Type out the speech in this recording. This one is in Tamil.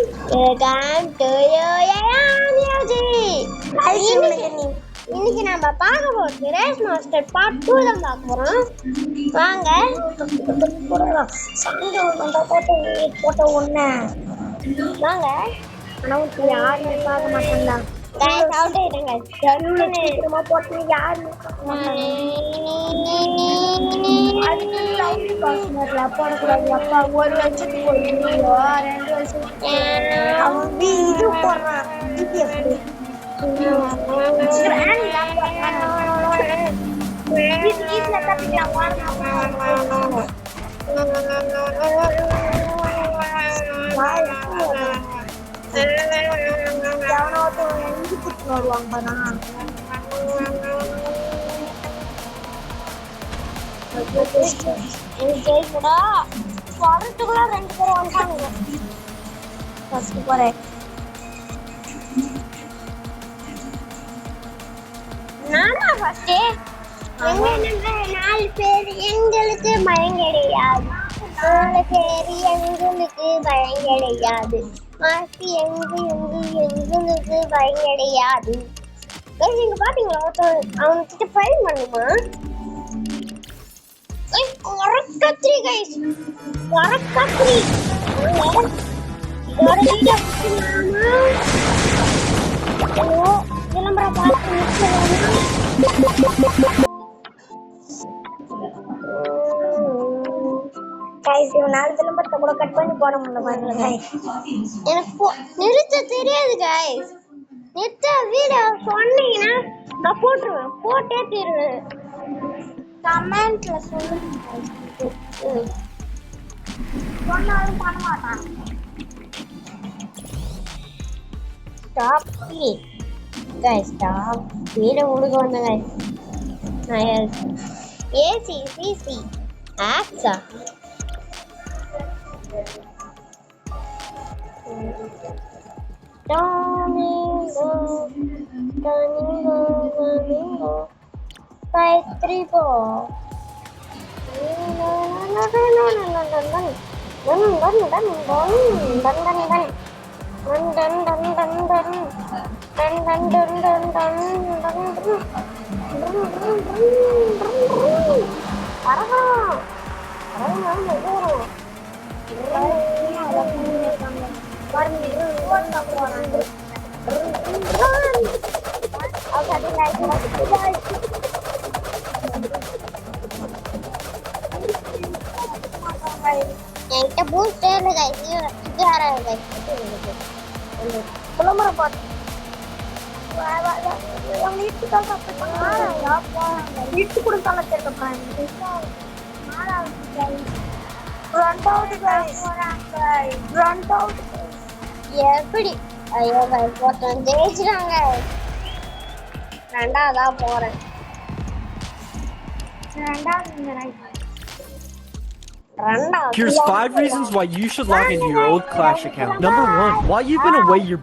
Welcome to இன்னைக்கு நம்ம பார்க்க போறது ரேஸ் மாஸ்டர் பார்ட் 2 தான் பார்க்க போறோம். வாங்க போட்ட ஒண்ணு வாங்க. ஆனா யாருமே பார்க்க மாட்டாங்க. गाइस आउट ஆயிடுங்க. சீக்கிரமா போட்டு யாரு அது லவுட் காஸ்மர்ல போடக்கூடாது. அப்பா ஒரு வருஷத்துக்கு ஒரு வீடியோ 2 வருஷத்துக்கு அவன் இது போடுறான். டிபிஎஃப் வீட்டுல தப்பிக்கலாம் வரத்துக்குள்ள 2 பேர் வந்துட்டாங்க. ஃபர்ஸ்ட் போறேன் நானா ஃபர்ஸ்ட். எங்க 4 பேர் எங்களுக்கு பயம் கிடையாது. 4 பேர் எங்களுக்கு பயம் கிடையாது. மாசி எங்களுக்கு பயம் கிடையாது. நீங்க பாத்தீங்களா அவன்கிட்ட ஃபைல் பண்ணுமா? வரக்கத்திரி கைஸ், வரக்கத்திரி ஒரு வீடியோ விளம்பர பார்த்து கைஸ் நாலு விளம்பரத்தை கூட கட் பண்ணி போட முடியல பாருங்க கைஸ். எனக்கு நிறுத்த தெரியாது கைஸ். நிறுத்த வீடியோ சொன்னீங்கன்னா நான் போட்டுருவேன், போட்டே தீருவேன். கமெண்ட்ல சொல்லுங்க. சொன்னாலும் பண்ண மாட்டான். Stop guys, stop. வீடியோ உழுக வந்த கைஸ். நான் AC CC hacksaw Domingo, five, three, four. என்கிட்ட பூஸ்டே இல்லை கைஸ். இது யாராவது கைஸ் விளம்பர பாட்டு வீட்டு கூட தலை சேர்க்கப்படாது. எப்படி ஐயோ கைஸ் ஒருத்தன் ஜெயிச்சிட்டாங்க. ரெண்டாவதா போறேன். Here's 5 reasons why you should log into your old Clash account. Number 1, while you've been away, your